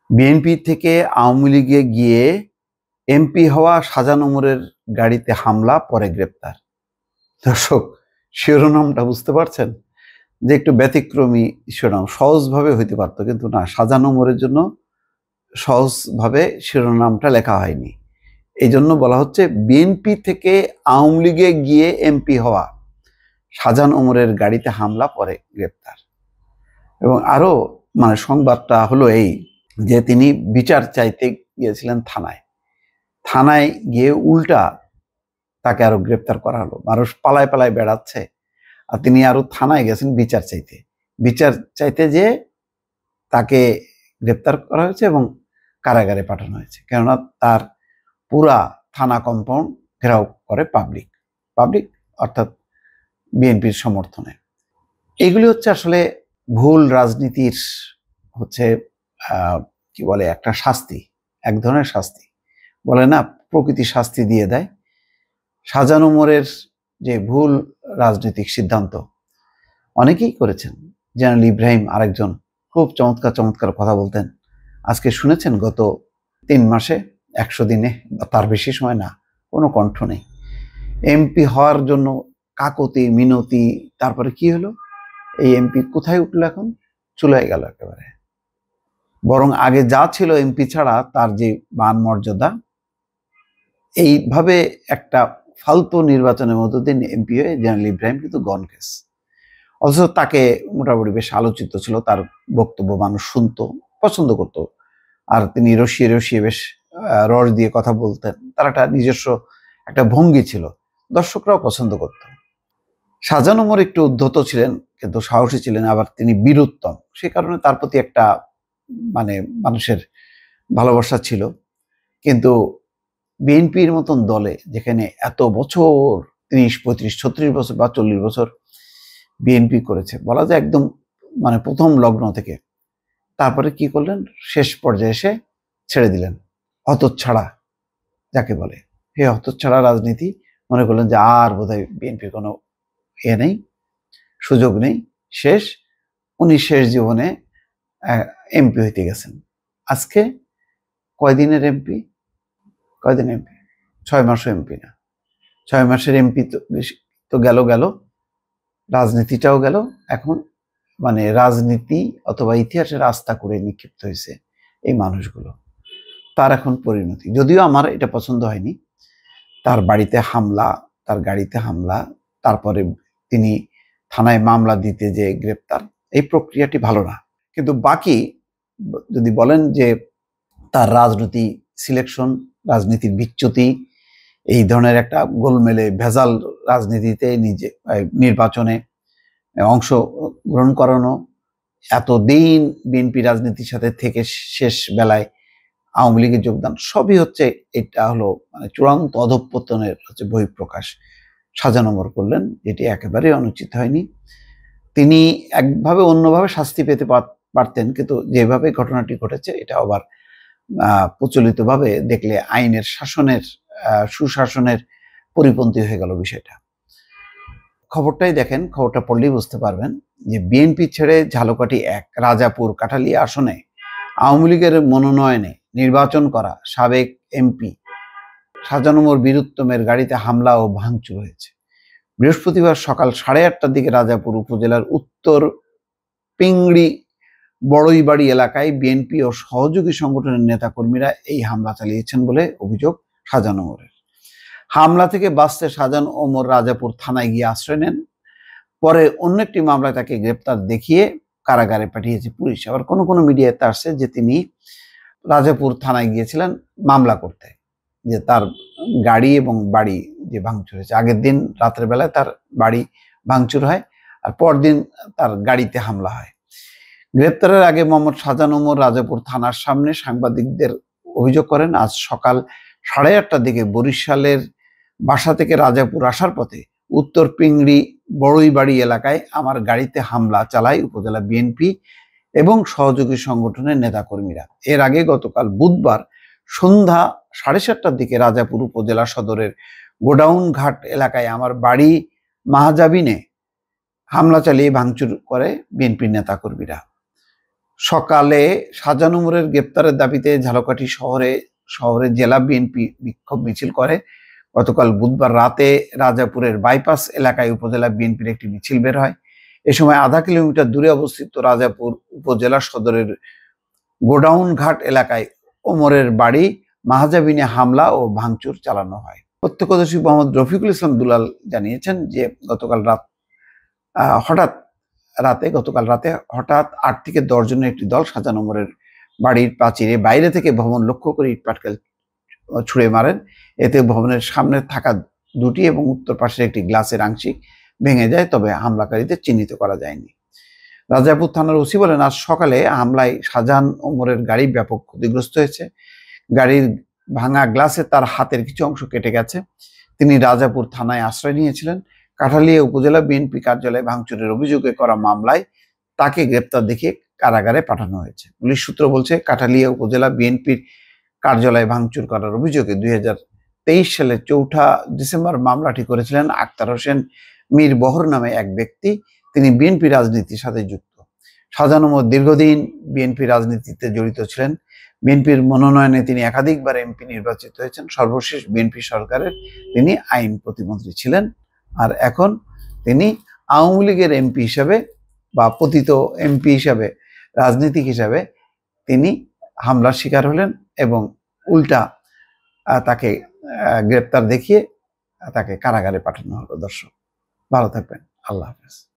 BNP থেকে আওয়ামী লীগে গিয়ে এমপি হওয়া শাহজাহান ওমরের গাড়িতে হামলা, পরে গ্রেপ্তার। দর্শক, শিরোনামটা বুঝতে পারছেন যে একটু ব্যতিক্রমী শিরোনাম। সহজভাবে হইতে পারতো, কিন্তু না, শাহজাহান ওমরের জন্য সহজভাবে শিরোনামটা লেখা হয়নি। এই জন্য বলা হচ্ছে বিএনপি থেকে আওয়ামী লীগে গিয়ে এমপি হওয়া শাহজাহান ওমরের গাড়িতে হামলা, পরে গ্রেপ্তার। এবং আরো সংবাদটা হলো এই যে তিনি বিচার চাইতে গিয়েছিলেন থানায়। থানায় গিয়ে উল্টা তাকে আরো গ্রেপ্তার করা হলো। মানুষ পালায় পালায় বেড়াচ্ছে, আর তিনি আরো থানায় গেছেন বিচার চাইতে। বিচার চাইতে যে তাকে গ্রেপ্তার করা হয়েছে এবং কারাগারে পাঠানো হয়েছে, কেননা তার পুরা থানা কম্পাউন্ড ঘেরাও করে পাবলিক অর্থাৎ বিএনপির সমর্থনে। এগুলি হচ্ছে আসলে ভুল রাজনীতির হচ্ছে কি বলে, একটা শাস্তি, এক ধরনের শাস্তি বলে না, প্রকৃতি শাস্তি দিয়ে দেয়। শাহজাহান ওমরের যে ভুল রাজনৈতিক সিদ্ধান্ত অনেকেই করেছেন। জেনারেল ইব্রাহিম আরেকজন, খুব চমৎকার চমৎকার কথা বলতেন। আজকে শুনেছেন গত 3 মাসে 100 দিনে বা তার বেশি সময় না, কোনো কণ্ঠ নেই। এমপি হওয়ার জন্য কাকতি মিনতি, তারপরে কি হলো? এই এমপি কোথায় উঠলো? এখন চুলায় গেল একেবারে। বরং আগে যা ছিল এমপি ছাড়া তার যে মান মর্যাদা, এইভাবে একটা ফালতু নির্বাচনের মধ্য দিয়ে এমপি হয়ে জেনারেল ইব্রাহিম কিন্তু গন কেস। অথচ তাকে মোটামুটি বেশ আলোচিত ছিল, তার বক্তব্য মানুষ শুনতো, পছন্দ করত। আর তিনি রসিয়ে রসিয়ে বেশ রস দিয়ে কথা বলতেন। তার একটা নিজস্ব একটা ভঙ্গি ছিল, দর্শকরাও পছন্দ করত। শাহজাহান ওমর একটু উদ্ধত ছিলেন, কিন্তু সাহসী ছিলেন, আবার তিনি বীরুত্তম। সে কারণে তার প্রতি একটা মানুষের ভালোবাসা ছিল। কিন্তু বিএনপির মতন দলে, যেখানে এত বছর 30, 35, 36 বছর বা 40 বছর বিএনপি করেছে, বলা যায় একদম প্রথম লগ্ন থেকে, তারপরে কি করলেন? শেষ পর্যায়ে এসে ছেড়ে দিলেন। হতচ্ছাড়া যাকে বলে, হে হতচ্ছাড়া রাজনীতি। মনে করলেন যে আর বোধহয় বিএনপির কোনো নেই, সুযোগ নেই, শেষ। উনি শেষ জীবনে এমপি হইতে গেছেন। আজকে কয়দিনের এমপি? 6 মাসও এমপি না। 6 মাসের এমপি তো গেল, রাজনীতিটাও গেল। এখন রাজনীতি অথবা ইতিহাসের আস্থা করে নিক্ষিপ্ত হয়েছে এই মানুষগুলো। তার এখন পরিণতি, যদিও আমার এটা পছন্দ হয়নি। তার বাড়িতে হামলা, তার গাড়িতে হামলা, তারপরে তিনি থানায় মামলা দিতে যে গ্রেপ্তার, এই প্রক্রিয়াটি ভালো না। কিন্তু বাকি যদি বলেন যে তার রাজনীতি সিলেকশন, রাজনীতির বিচ্যুতি, এই ধরনের একটা গোলমেলে ভেজাল রাজনীতিতে নিজে নির্বাচনে অংশগ্রহণ করানো, এতদিন বিএনপি রাজনীতির সাথে থেকে শেষ বেলায় আওয়ামী লীগের যোগদান, সবই হচ্ছে, এটা হলো চূড়ান্ত অধঃপতনের হচ্ছে বহিঃপ্রকাশ। শাহজাহান ওমর করলেন, যেটি একেবারেই অনুচিত হয়নি। তিনি একভাবে অন্যভাবে শাস্তি পেতে পারতেন, কিন্তু যেভাবে ঘটনাটি ঘটেছে, এটা আবার প্রচলিতভাবে দেখলে আইনের শাসনের সুশাসনের পরিপন্থী হয়ে গেল বিষয়টা। খবরটাই দেখেন, খবরটা পড়লেই বুঝতে পারবেন যে বিএনপি ছেড়ে ঝালকাঠি 1 রাজাপুর কাঠালিয়া আসনে আওয়ামী লীগের মনোনয়নে নির্বাচন করা সাবেক এমপি শাহজাহান ওমর বীরুত্তমের গাড়িতে হামলা ও ভাঙচুর হয়েছে। বৃহস্পতিবার সকাল 8:30টার দিকে রাজাপুর উপজেলার উত্তর পিংড়ি বড়ইবাড়ি এলাকায় বিএনপি ও সহযোগী সংগঠনের নেতাকর্মীরা এই হামলা চালিয়েছেন বলে অভিযোগ শাহজাহান ওমরের। হামলা থেকে বাঁচতে শাহজাহান ওমর রাজাপুর থানায় গিয়ে আশ্রয় নেন। পরে অন্য একটি মামলায় তাকে গ্রেপ্তার দেখিয়ে কারাগারে পাঠিয়েছে পুলিশ। আবার কোনো মিডিয়াতে আসছে যে তিনি রাজাপুর থানায় গিয়েছিলেন মামলা করতে, যে তার গাড়ি এবং বাড়ি যে ভাঙচুর হয়েছে। আগের দিন রাতের বেলায় তার বাড়ি ভাঙচুর হয়, আর পরদিন তার গাড়িতে হামলা হয়। গ্রেপ্তারের আগে মোহাম্মদ শাহজাহান ওমর রাজাপুর থানার সামনে সাংবাদিকদের অভিযোগ করেন, আজ সকাল 8:30টার দিকে বরিশালের বাসা থেকে রাজাপুর আসার পথে উত্তর পিংড়ি বড়ইবাড়ি এলাকায় আমার গাড়িতে হামলা চালায় উপজেলা বিএনপি এবং সহযোগী সংগঠনের নেতাকর্মীরা। এর আগে গতকাল বুধবার সন্ধ্যা 7:30টার দিকে রাজাপুর উপজেলা সদরের গোডাউন ঘাট এলাকায় আমার বাড়ি মাহাজাবিনে হামলা চালিয়ে ভাঙচুর করে বিএনপির নেতাকর্মীরা। সকালে শাহজাহান ওমরের গ্রেপ্তারের দাবিতে ঝালকাঠি শহরে জেলা বিএনপি বিক্ষোভ মিছিল করে। গতকাল বুধবার রাতে রাজাপুরের বাইপাস এলাকায় উপজেলা বিএনপির একটি মিছিল বের হয়। এ সময় আধা কিলোমিটার দূরে অবস্থিত রাজাপুর উপজেলা সদরের গোডাউন ঘাট এলাকায় ওমরের বাড়ি মাহাজাবিনে হামলা ও ভাঙচুর চালানো হয়। প্রত্যক্ষদর্শী মোহাম্মদ রফিকুল ইসলাম দুলাল জানিয়েছেন যে গতকাল রাতে হঠাৎ 8 থেকে 10 জনের একটি দল শাহজাহান ওমরের বাড়ির প্রাচীরে বাইরে থেকে ভবন লক্ষ্য করে ইটপাটকেল ছুঁড়ে মারেন। এতে ভবনের সামনে থাকা দুটি এবং উত্তর পাশের একটি গ্লাসের আংশিক ভেঙে যায়, তবে হামলাকারীদের চিহ্নিত করা যায়নি। রাজাপুর থানার ওসি বলেন, আজ সকালে হামলায় শাহজাহান ওমরের গাড়ি ব্যাপক ক্ষতিগ্রস্ত হয়েছে। গাড়ির ভাঙা গ্লাসে তার হাতের কিছু অংশ কেটে গেছে। তিনি রাজাপুর থানায় আশ্রয় নিয়েছিলেন। কাঠালিয়া উপজেলা বিএনপি কার্যালয়ে ভাঙচুরের অভিযোগে করা মামলায় তাকে গ্রেপ্তার দেখিয়ে কারাগারে পাঠানো হয়েছে। পুলিশ সূত্র বলছে, কাঠালিয়া উপজেলা বিএনপির কার্যালয়ে ভাঙচুর করার অভিযোগে 2023 সালের 4 ডিসেম্বর মামলাটি করেছিলেন আক্তার হোসেন মীর বহর নামে এক ব্যক্তি। তিনি বিএনপি রাজনীতির সাথে যুক্ত। শাহজাহান ওমর দীর্ঘদিন বিএনপি রাজনীতিতে জড়িত ছিলেন। বিএনপির মনোনয়নে তিনি একাধিকবার এমপি নির্বাচিত হয়েছেন। সর্বশেষ বিএনপি সরকারের তিনি আইন প্রতিমন্ত্রী ছিলেন। আর এখন তিনি আওয়ামী লীগের এমপি হিসাবে বা পতিত এমপি হিসাবে, রাজনীতিক হিসাবে তিনি হামলার শিকার হলেন এবং উল্টা তাকে গ্রেপ্তার দেখিয়ে তাকে কারাগারে পাঠানো হলো। দর্শক, ভালো থাকবেন। আল্লাহ হাফেজ।